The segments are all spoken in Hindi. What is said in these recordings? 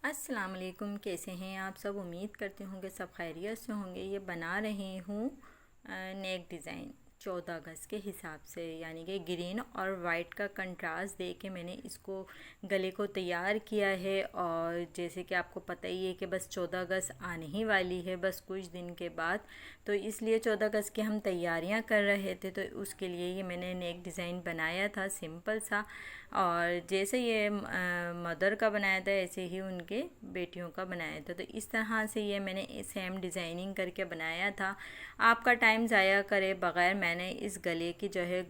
अस्सलाम वालेकुम। कैसे हैं आप सब? उम्मीद करती हूँ कि सब खैरियत से होंगे। ये बना रही हूँ नेक डिज़ाइन 14 गज़ के हिसाब से, यानी कि ग्रीन और वाइट का कंट्रास्ट दे के मैंने इसको गले को तैयार किया है। और जैसे कि आपको पता ही है कि बस 14 गज़ आने ही वाली है, बस कुछ दिन के बाद। तो इसलिए 14 गज़ की हम तैयारियां कर रहे थे, तो उसके लिए ये मैंने नेक डिज़ाइन बनाया था, सिंपल सा। और जैसे ये मदर का बनाया था ऐसे ही उनके बेटियों का बनाया था। तो इस तरह से ये मैंने सेम डिज़ाइनिंग करके बनाया था। आपका टाइम ज़ाया करे बग़ैर मैंने इस गले की जो है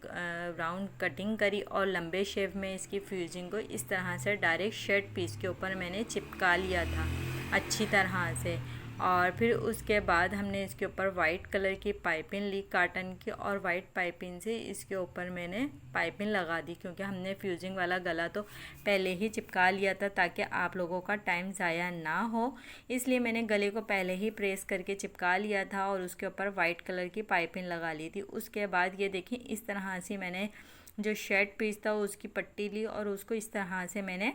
राउंड कटिंग करी और लंबे शेप में इसकी फ्यूजिंग को इस तरह से डायरेक्ट शर्ट पीस के ऊपर मैंने चिपका लिया था अच्छी तरह से। और फिर उसके बाद हमने इसके ऊपर वाइट कलर की पाइपिंग ली काटन की, और वाइट पाइपिंग से इसके ऊपर मैंने पाइपिंग लगा दी, क्योंकि हमने फ्यूजिंग वाला गला तो पहले ही चिपका लिया था ताकि आप लोगों का टाइम ज़ाया ना हो। इसलिए मैंने गले को पहले ही प्रेस करके चिपका लिया था और उसके ऊपर वाइट कलर की पाइपिंग लगा ली थी। उसके बाद ये देखिए इस तरह से मैंने जो शर्ट पीस था उसकी पट्टी ली और उसको इस तरह से मैंने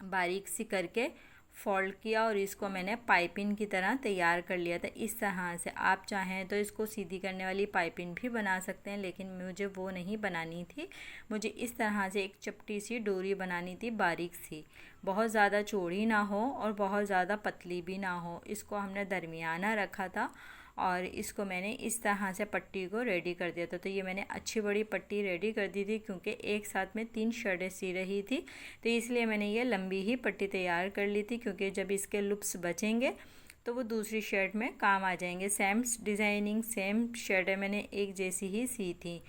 बारीक सी करके फोल्ड किया और इसको मैंने पाइपिंग की तरह तैयार कर लिया था। इस तरह से आप चाहें तो इसको सीधी करने वाली पाइपिंग भी बना सकते हैं, लेकिन मुझे वो नहीं बनानी थी। मुझे इस तरह से एक चपटी सी डोरी बनानी थी, बारीक सी, बहुत ज़्यादा चौड़ी ना हो और बहुत ज़्यादा पतली भी ना हो। इसको हमने दरमियाना रखा था और इसको मैंने इस तरह से पट्टी को रेडी कर दिया था। तो ये मैंने अच्छी बड़ी पट्टी रेडी कर दी थी, क्योंकि एक साथ में 3 शर्टें सी रही थी, तो इसलिए मैंने ये लंबी ही पट्टी तैयार कर ली थी, क्योंकि जब इसके लुप्स बचेंगे तो वो दूसरी शर्ट में काम आ जाएंगे। सेम डिज़ाइनिंग सेम शर्टें मैंने एक जैसी ही सी थी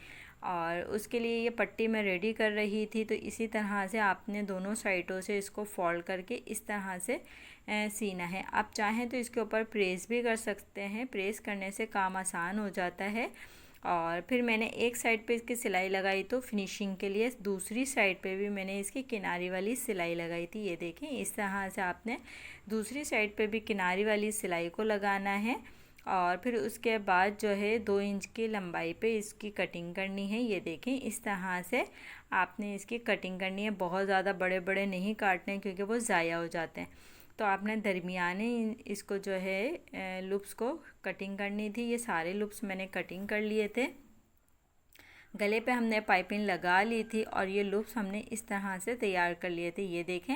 और उसके लिए ये पट्टी मैं रेडी कर रही थी। तो इसी तरह से आपने दोनों साइडों से इसको फोल्ड करके इस तरह से सीना है। आप चाहें तो इसके ऊपर प्रेस भी कर सकते हैं, प्रेस करने से काम आसान हो जाता है। और फिर मैंने एक साइड पे इसकी सिलाई लगाई, तो फिनिशिंग के लिए दूसरी साइड पे भी मैंने इसकी किनारी वाली सिलाई लगाई थी। ये देखें इस तरह से आपने दूसरी साइड पे भी किनारी वाली सिलाई को लगाना है। और फिर उसके बाद जो है 2 इंच की लंबाई पे इसकी कटिंग करनी है। ये देखें इस तरह से आपने इसकी कटिंग करनी है। बहुत ज़्यादा बड़े बड़े नहीं काटने, क्योंकि वो ज़ाया हो जाते हैं। तो आपने दरमियाने इसको जो है लूप्स को कटिंग करनी थी। ये सारे लूप्स मैंने कटिंग कर लिए थे। गले पे हमने पाइपिंग लगा ली थी और ये लूप्स हमने इस तरह से तैयार कर लिए थे। ये देखें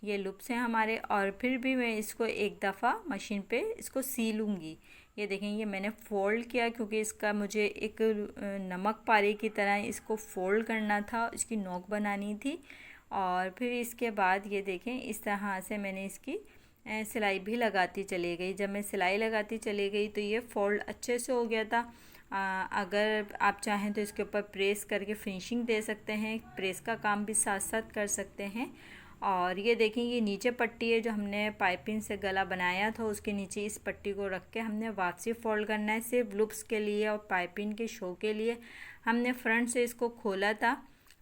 ये लूप्स हैं हमारे। और फिर भी मैं इसको एक दफ़ा मशीन पे इसको सी लूँगी। ये देखें ये मैंने फ़ोल्ड किया, क्योंकि इसका मुझे एक नमक पारे की तरह इसको फ़ोल्ड करना था, इसकी नोक बनानी थी। और फिर इसके बाद ये देखें इस तरह से मैंने इसकी सिलाई भी लगाती चली गई। जब मैं सिलाई लगाती चली गई तो ये फ़ोल्ड अच्छे से हो गया था। अगर आप चाहें तो इसके ऊपर प्रेस करके फिनिशिंग दे सकते हैं, प्रेस का काम भी साथ साथ कर सकते हैं। और ये देखें ये नीचे पट्टी है जो हमने पाइपिंग से गला बनाया था, उसके नीचे इस पट्टी को रख के हमने वापसी फोल्ड करना है। सिर्फ लुप्स के लिए और पाइपिंग के शो के लिए हमने फ्रंट से इसको खोला था।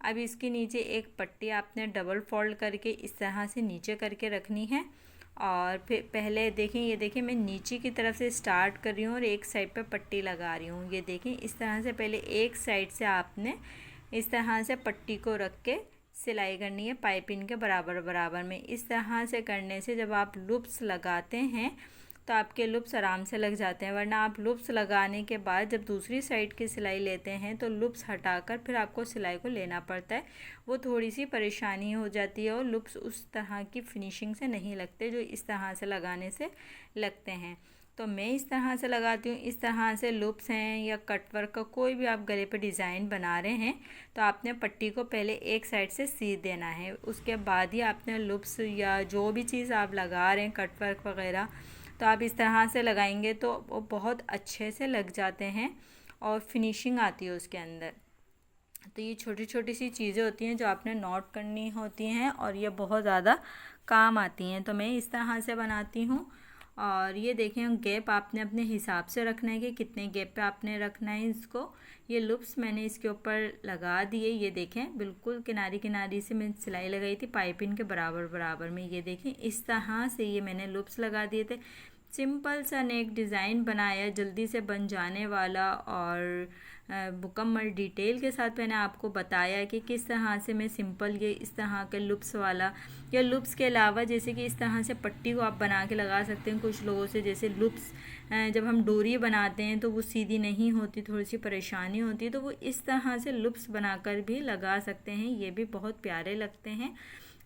अब इसके नीचे एक पट्टी आपने डबल फोल्ड करके इस तरह से नीचे करके रखनी है। और फिर पहले देखें ये देखें मैं नीचे की तरफ से स्टार्ट कर रही हूँ और एक साइड पे पट्टी लगा रही हूँ। ये देखें इस तरह से पहले एक साइड से आपने इस तरह से पट्टी को रख के सिलाई करनी है पाइपिंग के बराबर बराबर में। इस तरह से करने से जब आप लूप्स लगाते हैं तो आपके लूप्स आराम से लग जाते हैं। वरना आप लूप्स लगाने के बाद जब दूसरी साइड की सिलाई लेते हैं तो लूप्स हटाकर फिर आपको सिलाई को लेना पड़ता है, वो थोड़ी सी परेशानी हो जाती है और लूप्स उस तरह की फिनिशिंग से नहीं लगते जो इस तरह से लगाने से लगते हैं। तो मैं इस तरह से लगाती हूँ। इस तरह से लूप्स हैं या कटवर्क का कोई भी आप गले पे डिज़ाइन बना रहे हैं तो आपने पट्टी को पहले एक साइड से सी देना है, उसके बाद ही आपने लूप्स या जो भी चीज़ आप लगा रहे हैं कटवर्क वगैरह तो आप इस तरह से लगाएंगे तो वो बहुत अच्छे से लग जाते हैं और फिनिशिंग आती है उसके अंदर। तो ये छोटी छोटी सी चीज़ें होती हैं जो आपने नोट करनी होती हैं और ये बहुत ज़्यादा काम आती हैं। तो मैं इस तरह से बनाती हूँ। और ये देखें गैप आपने अपने हिसाब से रखना है कि कितने गैप पे आपने रखना है इसको। ये लूप्स मैंने इसके ऊपर लगा दिए। ये देखें बिल्कुल किनारी किनारी से मैं सिलाई लगाई थी पाइपिंग के बराबर बराबर में। ये देखें इस तरह से ये मैंने लूप्स लगा दिए थे। सिंपल सा नेक डिज़ाइन बनाया, जल्दी से बन जाने वाला और मुकम्मल डिटेल के साथ मैंने आपको बताया कि किस तरह से मैं सिंपल ये इस तरह के लुप्स वाला या लुप्स के अलावा जैसे कि इस तरह से पट्टी को आप बना के लगा सकते हैं। कुछ लोगों से जैसे लुप्स जब हम डोरी बनाते हैं तो वो सीधी नहीं होती, थोड़ी सी परेशानी होती है, तो वो इस तरह से लुप्स बनाकर भी लगा सकते हैं। ये भी बहुत प्यारे लगते हैं।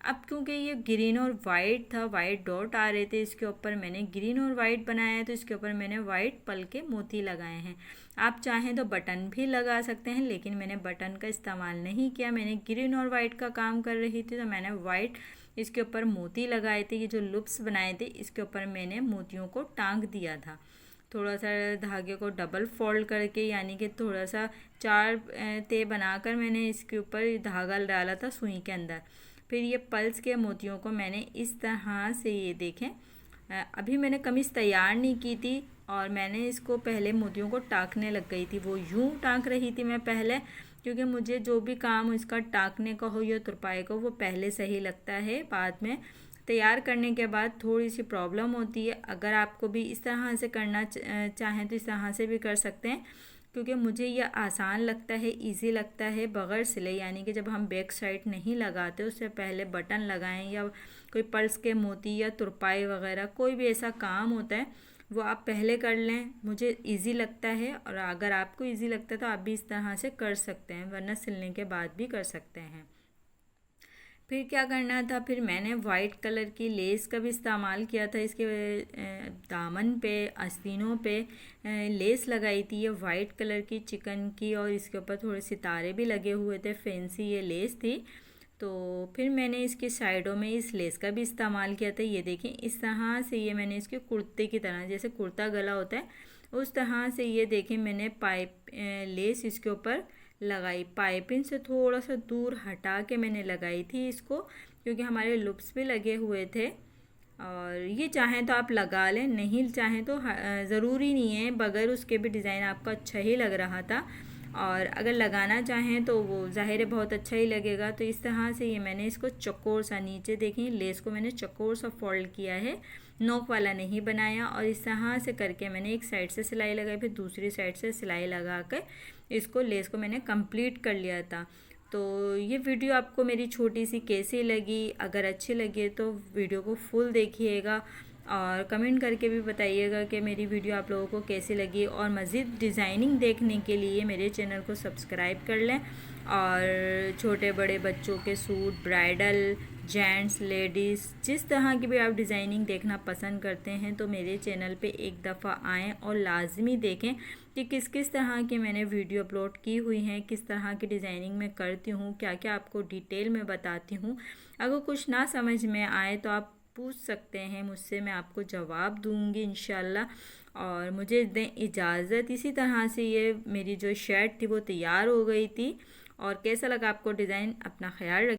अब क्योंकि ये ग्रीन और वाइट था, वाइट डॉट आ रहे थे इसके ऊपर, मैंने ग्रीन और वाइट बनाया है तो इसके ऊपर मैंने वाइट पल के मोती लगाए हैं। आप चाहें तो बटन भी लगा सकते हैं, लेकिन मैंने बटन का इस्तेमाल नहीं किया। मैंने ग्रीन और वाइट का काम कर रही थी तो मैंने वाइट इसके ऊपर मोती लगाए थे। ये जो लुप्स बनाए थे इसके ऊपर मैंने मोतियों को टांग दिया था। थोड़ा सा धागे को डबल फोल्ड करके, यानी कि थोड़ा सा 4 ते बनाकर मैंने इसके ऊपर धागा डाला था सुई के अंदर। फिर ये पल्स के मोतियों को मैंने इस तरह से, ये देखें, अभी मैंने कमीज़ तैयार नहीं की थी और मैंने इसको पहले मोतियों को टाँकने लग गई थी। वो यूं टाँक रही थी मैं पहले, क्योंकि मुझे जो भी काम इसका टाँकने का हो या तुरपाई का वो पहले सही लगता है। बाद में तैयार करने के बाद थोड़ी सी प्रॉब्लम होती है। अगर आपको भी इस तरह से करना चाहें तो इस तरह से भी कर सकते हैं, क्योंकि मुझे यह आसान लगता है, इजी लगता है बग़ैर सिलाई। यानी कि जब हम बैक साइड नहीं लगाते उससे पहले बटन लगाएं या कोई पर्स के मोती या तुरपाई वगैरह कोई भी ऐसा काम होता है वो आप पहले कर लें। मुझे इजी लगता है और अगर आपको इजी लगता है तो आप भी इस तरह से कर सकते हैं, वरना सिलने के बाद भी कर सकते हैं। फिर क्या करना था, फिर मैंने वाइट कलर की लेस का भी इस्तेमाल किया था। इसके दामन पे, आस्तीनों पे लेस लगाई थी, ये वाइट कलर की चिकन की, और इसके ऊपर थोड़े सितारे भी लगे हुए थे, फैंसी ये लेस थी। तो फिर मैंने इसकी साइडों में इस लेस का भी इस्तेमाल किया था। ये देखें, इस तरह से ये मैंने इसके कुर्ते की तरह, जैसे कुर्ता गला होता है उस तरह से, ये देखें मैंने पाइप लेस इसके ऊपर लगाई। पाइपिंग से थोड़ा सा दूर हटा के मैंने लगाई थी इसको, क्योंकि हमारे लुप्स भी लगे हुए थे। और ये चाहें तो आप लगा लें, नहीं चाहें तो ज़रूरी नहीं है, बगैर उसके भी डिज़ाइन आपका अच्छा ही लग रहा था। और अगर लगाना चाहें तो वो ज़ाहिर है बहुत अच्छा ही लगेगा। तो इस तरह से ये मैंने इसको चौकोर सा, नीचे देखें लेस को मैंने चौकोर सा फोल्ड किया है, नोक वाला नहीं बनाया। और इस तरह से करके मैंने एक साइड से सिलाई लगाई, फिर दूसरी साइड से सिलाई लगा कर इसको, लेस को मैंने कंप्लीट कर लिया था। तो ये वीडियो आपको मेरी छोटी सी कैसी लगी, अगर अच्छी लगी तो वीडियो को फुल देखिएगा और कमेंट करके भी बताइएगा कि मेरी वीडियो आप लोगों को कैसी लगी। और मज़ीद डिज़ाइनिंग देखने के लिए मेरे चैनल को सब्सक्राइब कर लें। और छोटे बड़े बच्चों के सूट, ब्राइडल, जेंट्स, लेडीज़, जिस तरह की भी आप डिज़ाइनिंग देखना पसंद करते हैं तो मेरे चैनल पे एक दफ़ा आएँ और लाजमी देखें कि किस किस तरह की मैंने वीडियो अपलोड की हुई हैं, किस तरह की डिज़ाइनिंग मैं करती हूँ, क्या क्या आपको डिटेल में बताती हूँ। अगर कुछ ना समझ में आए तो आप पूछ सकते हैं मुझसे, मैं आपको जवाब दूंगी इंशाल्लाह। और मुझे दें इजाज़त। इसी तरह से ये मेरी जो शर्ट थी वो तैयार हो गई थी। और कैसा लगा आपको डिज़ाइन, अपना ख्याल रखिए।